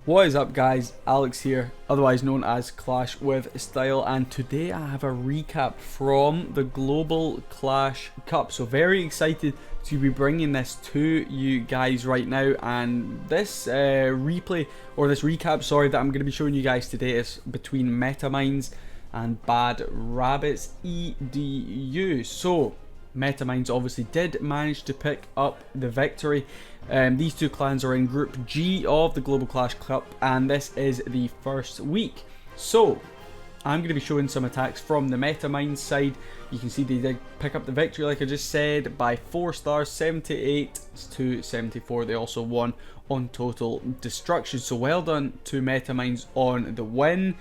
What is up guys, Alex here, otherwise known as Clash with Style, and today I have a recap from the Global Clash Cup. So very excited to be bringing this to you guys right now, and this recap, sorry, that I'm going to be showing you guys today is between MetaMinds and Bad Rabbits EDU. So MetaMinds obviously did manage to pick up the victory. These two clans are in Group G of the Global Clash Cup, and this is the first week. So I'm going to be showing some attacks from the MetaMinds side. You can see they did pick up the victory, like I just said, by 4 stars, 78 to 74. They also won on total destruction. So well done to MetaMinds on the win.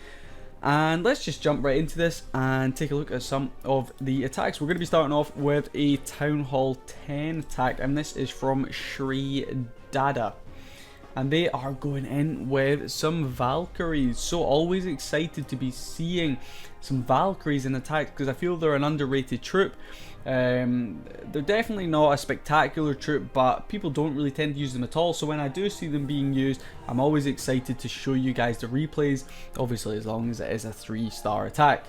And let's just jump right into this and take a look at some of the attacks. We're going to be starting off with a Town Hall 10 attack, and this is from Shri Dada. And they are going in with some Valkyries. So always excited to be seeing some Valkyries in attacks because I feel they're an underrated troop. They're definitely not a spectacular troop, but people don't really tend to use them at all. So when I do see them being used, I'm always excited to show you guys the replays, obviously as long as it is a 3-star attack.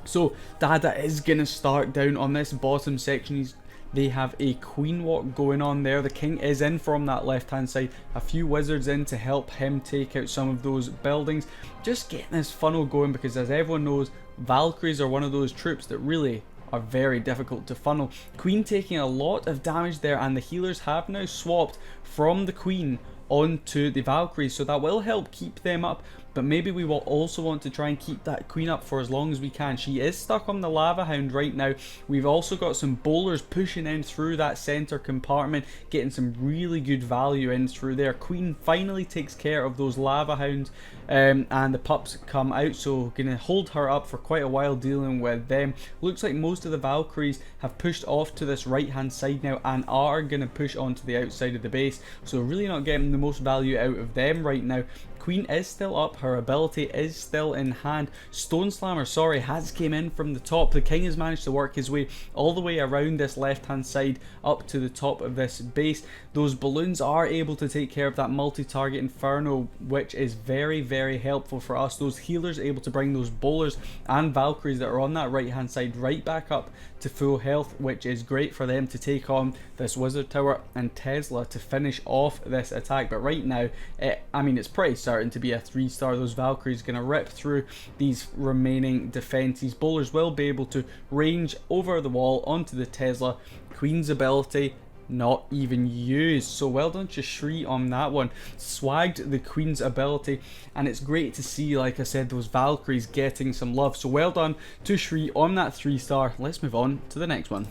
So Dada is going to start down on this bottom section. They have a queen walk going on there. The king is in from that left hand side. A few wizards in to help him take out some of those buildings. Just getting this funnel going because, as everyone knows, Valkyries are one of those troops that really are very difficult to funnel. Queen taking a lot of damage there, and the healers have now swapped from the queen onto the Valkyries, so that will help keep them up. But maybe we will also want to try and keep that queen up for as long as we can. She is stuck on the lava hound right now. We've also got some bowlers pushing in through that center compartment, getting some really good value in through there. Queen finally takes care of those lava hounds, and the pups come out, so gonna hold her up for quite a while dealing with them. Looks like most of the Valkyries have pushed off to this right hand side now and are gonna push onto the outside of the base, so really not getting the most value out of them right now. Queen is still up, her ability is still in hand. Stone Slammer, sorry, has came in from the top. The king has managed to work his way all the way around this left hand side up to the top of this base. Those balloons are able to take care of that multi-target inferno, which is very, very helpful for us. Those healers are able to bring those bowlers and Valkyries that are on that right hand side right back up to full health, which is great for them to take on this wizard tower and Tesla to finish off this attack. But right now, it's pretty certain to be a 3-star. Those Valkyries going to rip through these remaining defenses. Bowlers will be able to range over the wall onto the Tesla. Queen's ability not even used, so well done to Shri on that one. Swagged the Queen's ability, and it's great to see, like I said, those Valkyries getting some love. So well done to Shri on that 3-star. Let's move on to the next one.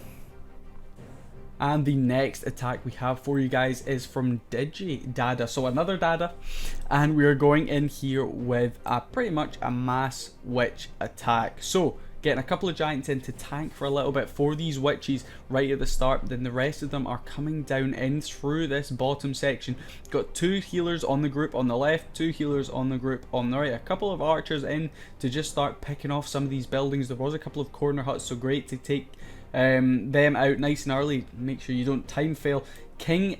And the next attack we have for you guys is from Dada. So another Dada, and we are going in here with pretty much a mass witch attack. So getting a couple of giants in to tank for a little bit for these witches right at the start, then the rest of them are coming down in through this bottom section. Got 2 healers on the group on the left, 2 healers on the group on the right, a couple of archers in to just start picking off some of these buildings. There was a couple of corner huts, so great to take them out nice and early. Make sure you don't time fail. Queen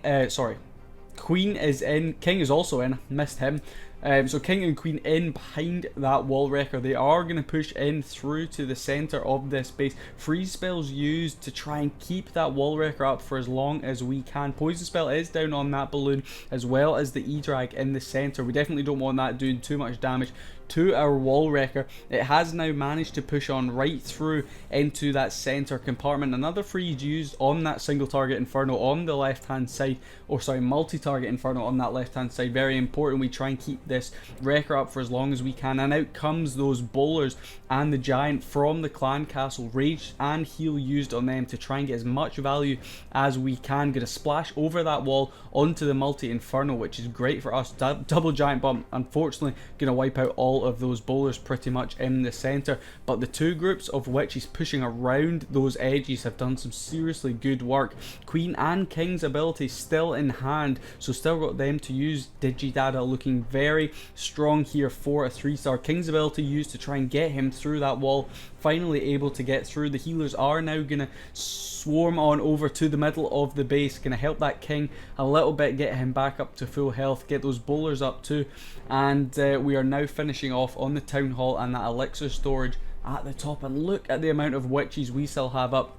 is in, king is also in, missed him. So king and queen in behind that wall wrecker. They are going to push in through to the center of this base. Freeze spells used to try and keep that wall wrecker up for as long as we can. Poison spell is down on that balloon, as well as the E-drag in the center. We definitely don't want that doing too much damage to our wall wrecker. It has now managed to push on right through into that center compartment. Another freeze used on that single target inferno on the left hand side, or sorry, multi-target inferno on that left hand side. Very important we try and keep this wrecker up for as long as we can. And out comes those bowlers and the giant from the clan castle. Rage and heal used on them to try and get as much value as we can. Gonna splash over that wall onto the multi-inferno, which is great for us. Double giant bomb, unfortunately gonna wipe out all of those bowlers pretty much in the center, but the 2 groups of witches pushing around those edges have done some seriously good work. Queen and king's ability still in hand so still got them to use. Digidada looking very strong here for a 3-star. King's ability used to try and get him through that wall, finally able to get through. The healers are now going to swarm on over to the middle of the base, going to help that king a little bit, get him back up to full health, get those bowlers up too, and we are now finishing off on the town hall and that elixir storage at the top. And look at the amount of witches we still have up.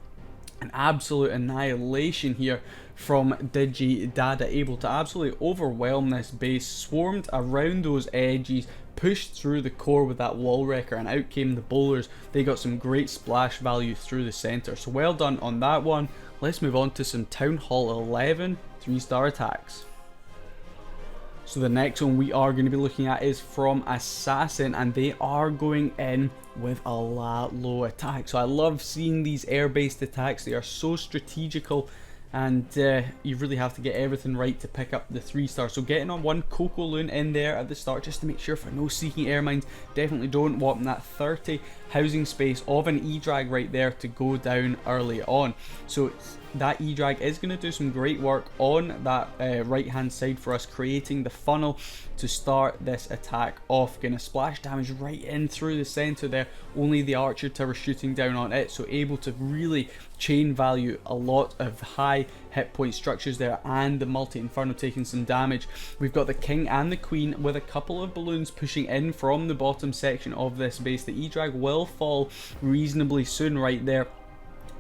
An absolute annihilation here from Digidada, able to absolutely overwhelm this base, swarmed around those edges, pushed through the core with that wall wrecker, and out came the bowlers. They got some great splash value through the center, so well done on that one. Let's move on to some Town Hall 11 3-star attacks. So the next one we are going to be looking at is from Assassin, and they are going in with a low attack. So I love seeing these air-based attacks. They are so strategical, and you really have to get everything right to pick up the 3-star. So getting on one Coco Loon in there at the start just to make sure for no seeking air mines. Definitely don't want that 30 housing space of an E-Drag right there to go down early on. So that E-Drag is going to do some great work on that right hand side for us, creating the funnel to start this attack off. Going to splash damage right in through the center there, only the archer tower shooting down on it, so able to really chain value a lot of high hit point structures there, and the multi-inferno taking some damage. We've got the king and the queen with a couple of balloons pushing in from the bottom section of this base. The E-Drag will fall reasonably soon right there.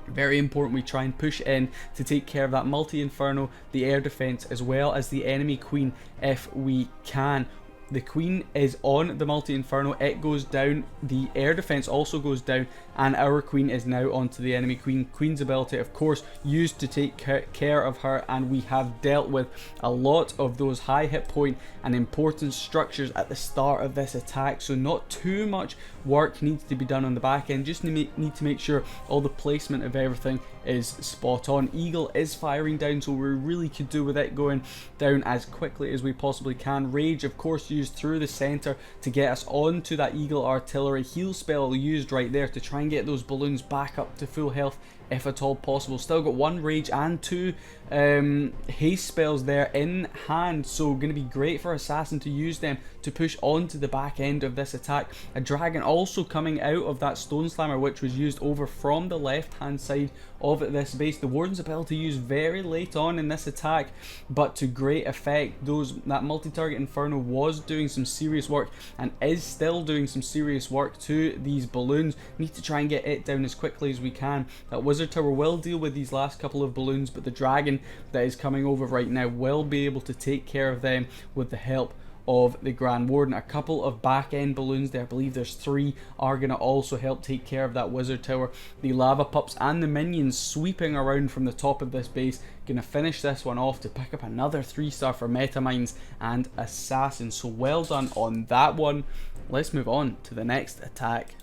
Very important we try and push in to take care of that multi-inferno, the air defense, as well as the enemy queen if we can. The queen is on the multi-inferno, it goes down, the air defense also goes down, and our queen is now onto the enemy queen. Queen's ability, of course, used to take care of her, and we have dealt with a lot of those high hit point and important structures at the start of this attack, so not too much work needs to be done on the back end. Just need to make sure all the placement of everything is spot on. Eagle is firing down, so we really could do with it going down as quickly as we possibly can. Rage, of course, used through the center to get us onto that Eagle artillery. Heal spell used right there to try and get those balloons back up to full health if at all possible. Still got one rage and two haste spells there in hand, so going to be great for Assassin to use them to push onto the back end of this attack. A dragon also coming out of that stone slammer, which was used over from the left hand side of this base. The warden's ability used very late on in this attack, but to great effect. That multi-target inferno was doing some serious work and is still doing some serious work to these balloons. Need to try and get it down as quickly as we can. That wizard tower will deal with these last couple of balloons, but the dragon that is coming over right now will be able to take care of them with the help of the Grand Warden. A couple of back end balloons there, I believe there's 3, are going to also help take care of that wizard tower. The lava pups and the minions sweeping around from the top of this base, going to finish this one off to pick up another 3-star for MetaMinds and Assassin. So well done on that one. Let's move on to the next attack.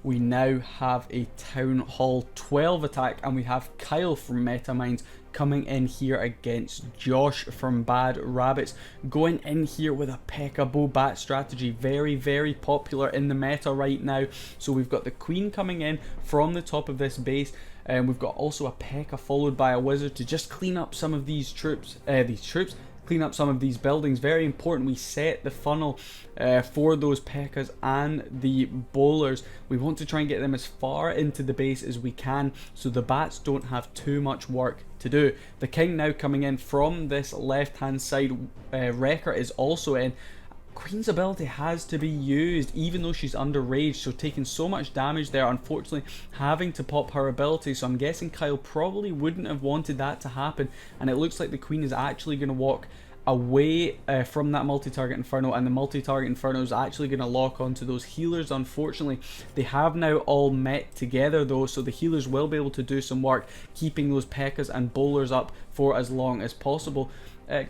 We now have a Town Hall 12 attack, and we have Kyle from MetaMinds coming in here against Josh from Bad Rabbits, going in here with a P.E.K.K.A. bow bat strategy, very popular in the meta right now. So we've got the queen coming in from the top of this base, and we've got also a P.E.K.K.A. followed by a wizard to just clean up some of these troops, clean up some of these buildings. Very important we set the funnel for those P.E.K.K.A.s and the bowlers. We want to try and get them as far into the base as we can, so the bats don't have too much work to do. The king now coming in from this left hand side. Wrecker is also in. Queen's ability has to be used even though she's under rage, so taking so much damage there, unfortunately having to pop her ability. So I'm guessing Kyle probably wouldn't have wanted that to happen, and it looks like the queen is actually going to walk away from that multi-target inferno, and the multi-target inferno is actually going to lock onto those healers. Unfortunately, they have now all met together though, so the healers will be able to do some work keeping those P.E.K.K.A.s and bowlers up for as long as possible.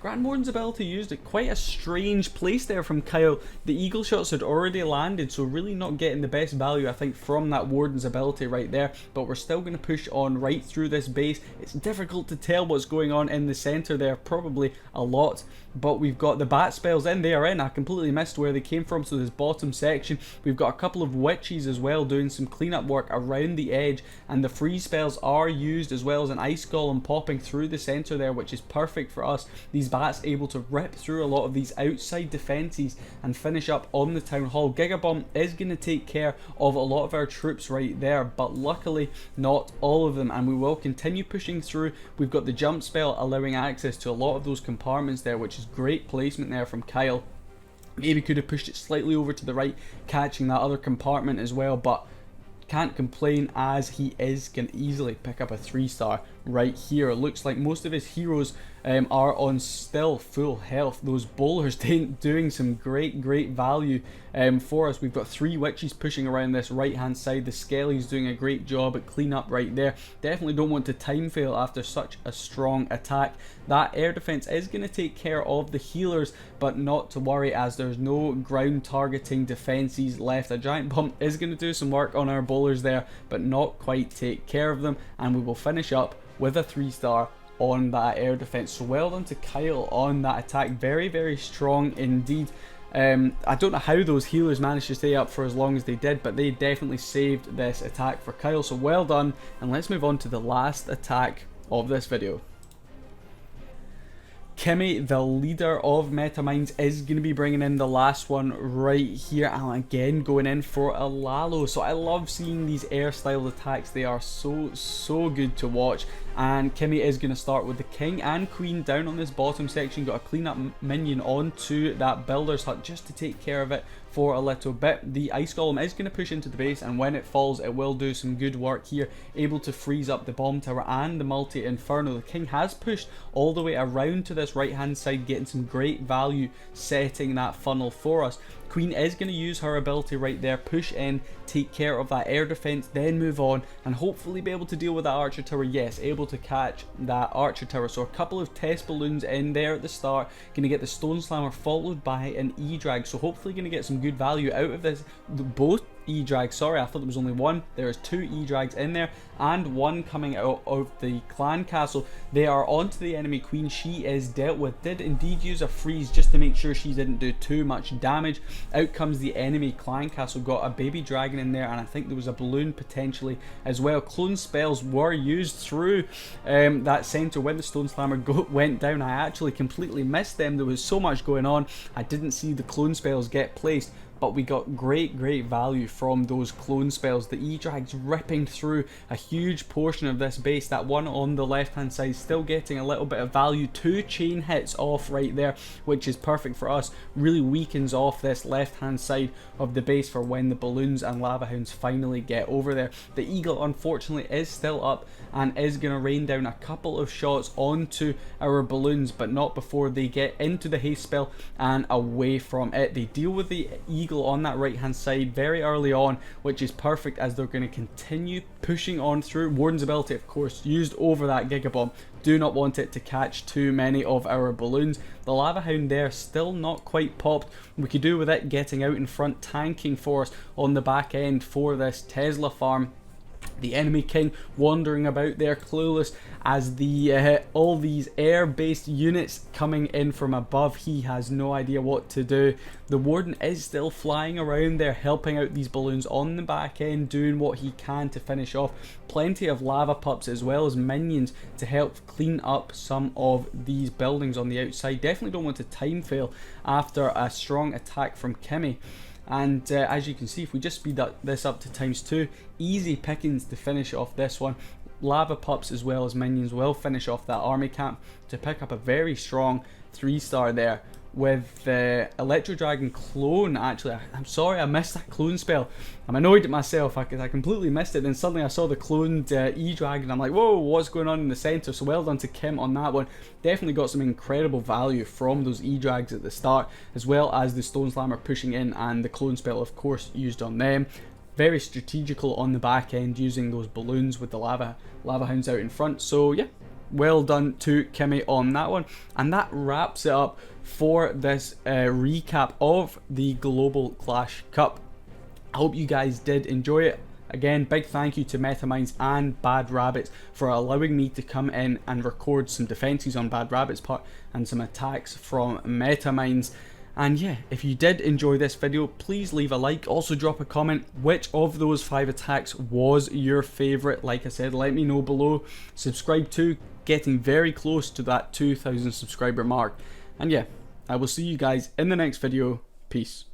Grand Warden's ability used at quite a strange place there from Kyle. The eagle shots had already landed, so really not getting the best value I think from that Warden's ability right there, but we're still going to push on right through this base. It's difficult to tell what's going on in the center there, probably a lot, but we've got the bat spells in, they are in. I completely missed where they came from, so this bottom section, we've got a couple of witches as well doing some cleanup work around the edge, and the freeze spells are used as well as an ice golem popping through the center there, which is perfect for us. These bats able to rip through a lot of these outside defenses and finish up on the town hall. Gigabomb is going to take care of a lot of our troops right there, but luckily not all of them, and we will continue pushing through. We've got the jump spell allowing access to a lot of those compartments there, which is great placement there from Kyle. Maybe could have pushed it slightly over to the right, catching that other compartment as well, but can't complain as he is going to easily pick up a 3-star right here. It looks like most of his heroes are on still full health. Those bowlers doing some great value for us. We've got 3 witches pushing around this right hand side. The Skelly's doing a great job at cleanup right there. Definitely don't want to time fail after such a strong attack. That air defense is going to take care of the healers, but not to worry as there's no ground targeting defenses left. A giant bomb is going to do some work on our bowlers there, but not quite take care of them, and we will finish up with a 3-star on that air defense. So well done to Kyle on that attack. Very strong indeed. I don't know how those healers managed to stay up for as long as they did, but they definitely saved this attack for Kyle, so well done. And let's move on to the last attack of this video. Kimmy, the leader of MetaMinds, is going to be bringing in the last one right here, and again going in for a Lalo. So I love seeing these air style attacks. They are so good to watch. And Kimmy is going to start with the king and queen down on this bottom section. Got a cleanup minion onto that builder's hut just to take care of it for a little bit. The ice golem is going to push into the base, and when it falls it will do some good work here, able to freeze up the bomb tower and the multi inferno. The king has pushed all the way around to this right hand side, getting some great value setting that funnel for us. Queen is going to use her ability right there, push in, take care of that air defense, then move on and hopefully be able to deal with that archer tower. Yes, able to catch that archer tower. So a couple of test balloons in there at the start, going to get the stone slammer followed by an E-drag, so hopefully going to get some good value out of this. Both E-drags, sorry, I thought there was only one. There is 2 E-drags in there and one coming out of the clan castle. They are onto the enemy queen. She is dealt with. Did indeed use a freeze just to make sure she didn't do too much damage. Out comes the enemy clan castle. Got a baby dragon in there, and I think there was a balloon potentially as well. Clone spells were used through that center when the stone slammer went down. I actually completely missed them. There was so much going on, I didn't see the clone spells get placed, but we got great value from those clone spells. The E-drag's ripping through a huge portion of this base. That one on the left hand side still getting a little bit of value. 2 chain hits off right there, which is perfect for us. Really weakens off this left hand side of the base for when the balloons and lava hounds finally get over there. The eagle unfortunately is still up and is going to rain down a couple of shots onto our balloons, but not before they get into the haste spell and away from it. They deal with the eagle on that right hand side very early on, which is perfect as they're going to continue pushing on through. Warden's ability of course used over that gigabomb. Do not want it to catch too many of our balloons. The lava hound there still not quite popped. We could do with it getting out in front, tanking for us on the back end for this Tesla farm. The enemy king wandering about there clueless as the all these air-based units coming in from above. He has no idea what to do. The warden is still flying around there helping out these balloons on the back end, doing what he can to finish off. Plenty of lava pups as well as minions to help clean up some of these buildings on the outside. Definitely don't want to time fail after a strong attack from Kimmy. And as you can see, if we just speed this up to ×2, easy pickings to finish off this one. Lava pups as well as minions will finish off that army camp to pick up a very strong 3-star there. With the Electro Dragon clone, actually, I'm sorry I missed that clone spell. I'm annoyed at myself, I completely missed it. Then suddenly I saw the cloned E-Dragon, I'm like, whoa, what's going on in the center? So well done to Kim on that one. Definitely got some incredible value from those E-Drags at the start, as well as the Stone Slammer pushing in and the clone spell, of course, used on them. Very strategical on the back end, using those balloons with the lava hounds out in front. So yeah, well done to Kimmy on that one. And that wraps it up for this recap of the Global Clash Cup. I hope you guys did enjoy it. Again, big thank you to MetaMinds and Bad Rabbits for allowing me to come in and record some defenses on Bad Rabbits' part and some attacks from MetaMinds. And yeah, if you did enjoy this video, please leave a like. Also drop a comment which of those 5 attacks was your favourite. Like I said, let me know below. Subscribe too, getting very close to that 2,000 subscriber mark. And yeah, I will see you guys in the next video. Peace.